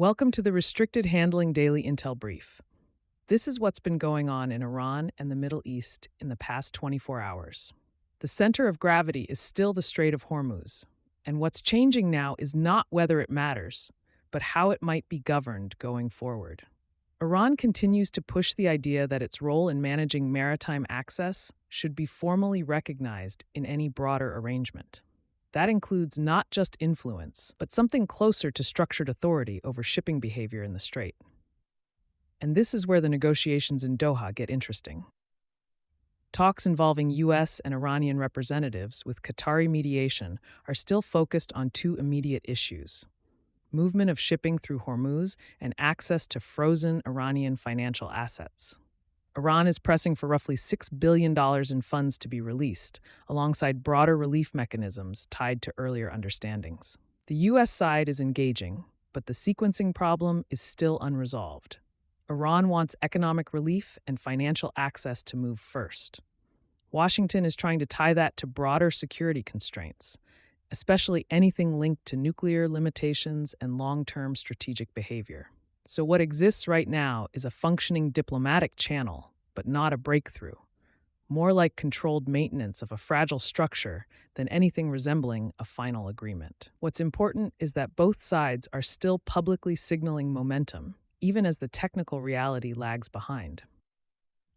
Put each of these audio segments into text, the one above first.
Welcome to the Restricted Handling Daily Intel Brief. This is what's been going on in Iran and the Middle East in the past 24 hours. The center of gravity is still the Strait of Hormuz, and what's changing now is not whether it matters, but how it might be governed going forward. Iran continues to push the idea that its role in managing maritime access should be formally recognized in any broader arrangement. That includes not just influence, but something closer to structured authority over shipping behavior in the strait. And this is where the negotiations in Doha get interesting. Talks involving U.S. and Iranian representatives with Qatari mediation are still focused on two immediate issues: movement of shipping through Hormuz and access to frozen Iranian financial assets. Iran is pressing for roughly $6 billion in funds to be released, alongside broader relief mechanisms tied to earlier understandings. The U.S. side is engaging, but the sequencing problem is still unresolved. Iran wants economic relief and financial access to move first. Washington is trying to tie that to broader security constraints, especially anything linked to nuclear limitations and long-term strategic behavior. So what exists right now is a functioning diplomatic channel, but not a breakthrough, more like controlled maintenance of a fragile structure than anything resembling a final agreement. What's important is that both sides are still publicly signaling momentum, even as the technical reality lags behind.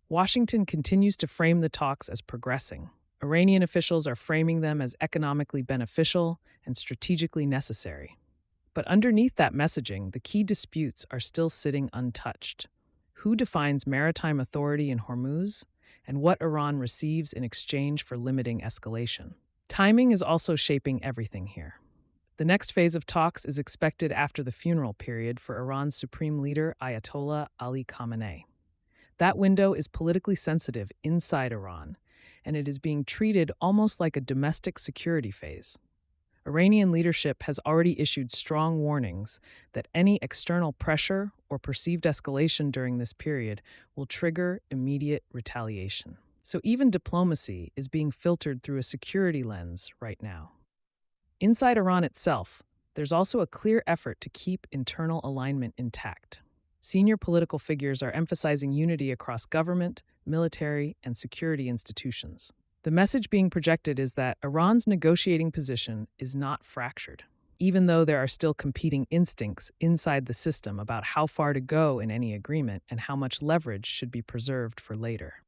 Washington continues to frame the talks as progressing. Iranian officials are framing them as economically beneficial and strategically necessary. But underneath that messaging, the key disputes are still sitting untouched. Who defines maritime authority in Hormuz, and what Iran receives in exchange for limiting escalation? Timing is also shaping everything here. The next phase of talks is expected after the funeral period for Iran's supreme leader, Ayatollah Ali Khamenei. That window is politically sensitive inside Iran, and it is being treated almost like a domestic security phase. Iranian leadership has already issued strong warnings that any external pressure or perceived escalation during this period will trigger immediate retaliation. So even diplomacy is being filtered through a security lens right now. Inside Iran itself, there's also a clear effort to keep internal alignment intact. Senior political figures are emphasizing unity across government, military, and security institutions. The message being projected is that Iran's negotiating position is not fractured, even though there are still competing instincts inside the system about how far to go in any agreement and how much leverage should be preserved for later.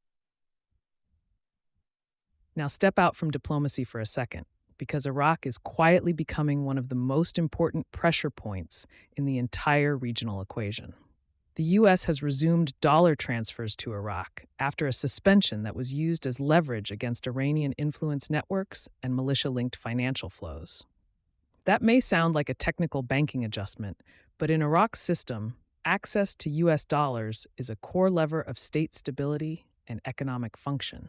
Now step out from diplomacy for a second, because Iraq is quietly becoming one of the most important pressure points in the entire regional equation. The U.S. has resumed dollar transfers to Iraq after a suspension that was used as leverage against Iranian influence networks and militia-linked financial flows. That may sound like a technical banking adjustment, but in Iraq's system, access to U.S. dollars is a core lever of state stability and economic function.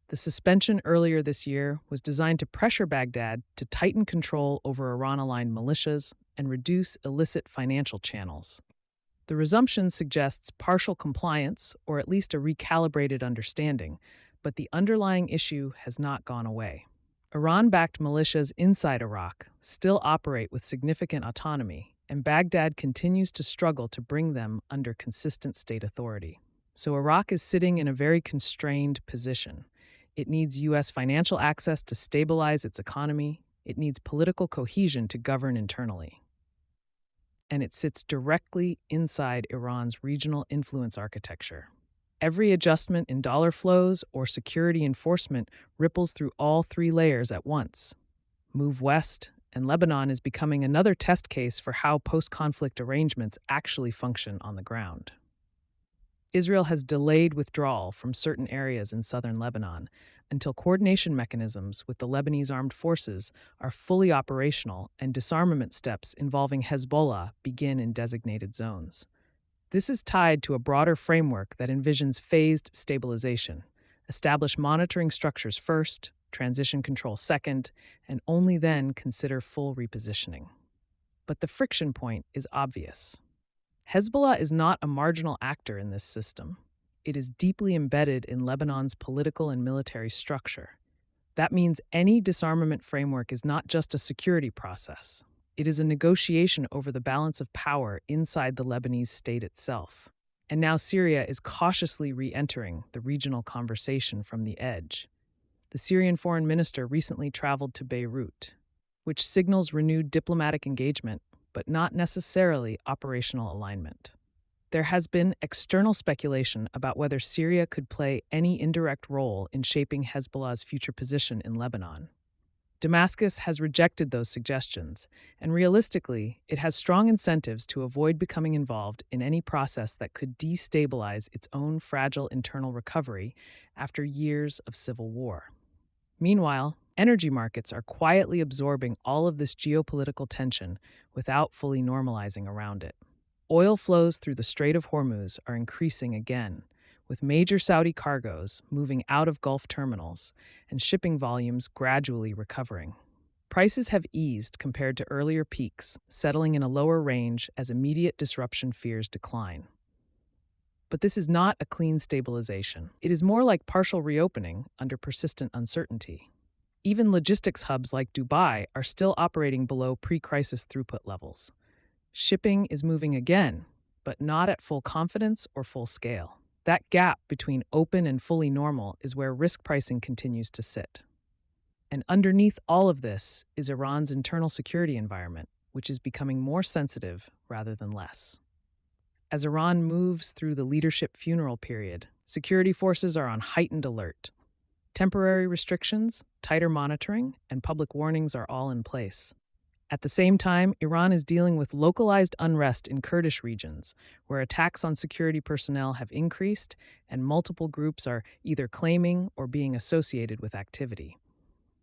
The suspension earlier this year was designed to pressure Baghdad to tighten control over Iran-aligned militias and reduce illicit financial channels. The resumption suggests partial compliance, or at least a recalibrated understanding, but the underlying issue has not gone away. Iran-backed militias inside Iraq still operate with significant autonomy, and Baghdad continues to struggle to bring them under consistent state authority. So Iraq is sitting in a very constrained position. It needs U.S. financial access to stabilize its economy. It needs political cohesion to govern internally. And it sits directly inside Iran's regional influence architecture. Every adjustment in dollar flows or security enforcement ripples through all three layers at once. Move west, and Lebanon is becoming another test case for how post-conflict arrangements actually function on the ground. Israel has delayed withdrawal from certain areas in southern Lebanon until coordination mechanisms with the Lebanese armed forces are fully operational and disarmament steps involving Hezbollah begin in designated zones. This is tied to a broader framework that envisions phased stabilization: establish monitoring structures first, transition control second, and only then consider full repositioning. But the friction point is obvious. Hezbollah is not a marginal actor in this system. It is deeply embedded in Lebanon's political and military structure. That means any disarmament framework is not just a security process. It is a negotiation over the balance of power inside the Lebanese state itself. And now Syria is cautiously re entering the regional conversation from the edge. The Syrian foreign minister recently traveled to Beirut, which signals renewed diplomatic engagement, but not necessarily operational alignment. There has been external speculation about whether Syria could play any indirect role in shaping Hezbollah's future position in Lebanon. Damascus has rejected those suggestions, and realistically, it has strong incentives to avoid becoming involved in any process that could destabilize its own fragile internal recovery after years of civil war. Meanwhile, energy markets are quietly absorbing all of this geopolitical tension without fully normalizing around it. Oil flows through the Strait of Hormuz are increasing again, with major Saudi cargoes moving out of Gulf terminals and shipping volumes gradually recovering. Prices have eased compared to earlier peaks, settling in a lower range as immediate disruption fears decline. But this is not a clean stabilization. It is more like partial reopening under persistent uncertainty. Even logistics hubs like Dubai are still operating below pre-crisis throughput levels. Shipping is moving again, but not at full confidence or full scale. That gap between open and fully normal is where risk pricing continues to sit. And underneath all of this is Iran's internal security environment, which is becoming more sensitive rather than less. As Iran moves through the leadership funeral period, security forces are on heightened alert. Temporary restrictions, tighter monitoring, and public warnings are all in place. At the same time, Iran is dealing with localized unrest in Kurdish regions, where attacks on security personnel have increased and multiple groups are either claiming or being associated with activity.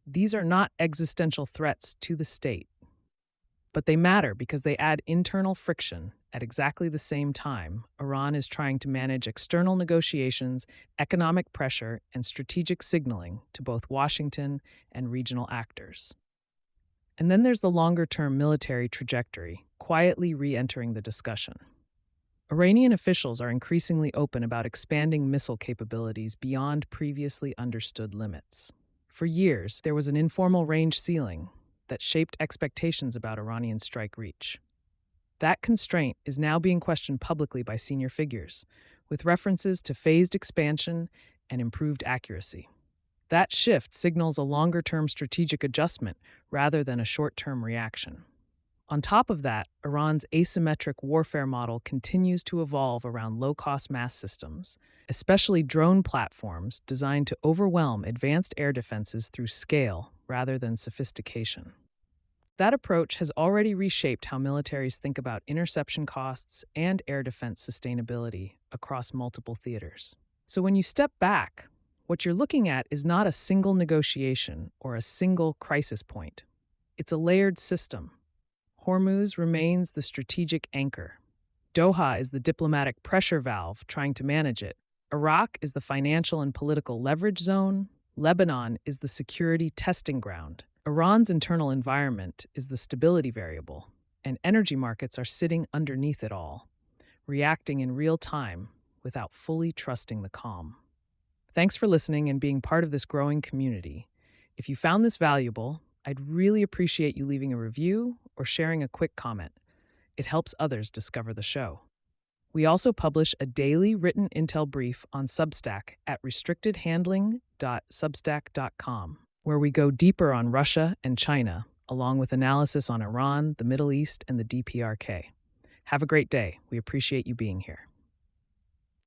These are not existential threats to the state, but they matter because they add internal friction. At exactly the same time, Iran is trying to manage external negotiations, economic pressure, and strategic signaling to both Washington and regional actors. And then there's the longer-term military trajectory, quietly re-entering the discussion. Iranian officials are increasingly open about expanding missile capabilities beyond previously understood limits. For years, there was an informal range ceiling that shaped expectations about Iranian strike reach. That constraint is now being questioned publicly by senior figures, with references to phased expansion and improved accuracy. That shift signals a longer-term strategic adjustment rather than a short-term reaction. On top of that, Iran's asymmetric warfare model continues to evolve around low-cost mass systems, especially drone platforms designed to overwhelm advanced air defenses through scale rather than sophistication. That approach has already reshaped how militaries think about interception costs and air defense sustainability across multiple theaters. So when you step back, what you're looking at is not a single negotiation or a single crisis point. It's a layered system. Hormuz remains the strategic anchor. Doha is the diplomatic pressure valve trying to manage it. Iraq is the financial and political leverage zone. Lebanon is the security testing ground. Iran's internal environment is the stability variable, and energy markets are sitting underneath it all, reacting in real time without fully trusting the calm. Thanks for listening and being part of this growing community. If you found this valuable, I'd really appreciate you leaving a review or sharing a quick comment. It helps others discover the show. We also publish a daily written intel brief on Substack at restrictedhandling.substack.com, where we go deeper on Russia and China, along with analysis on Iran, the Middle East, and the DPRK. Have a great day. We appreciate you being here.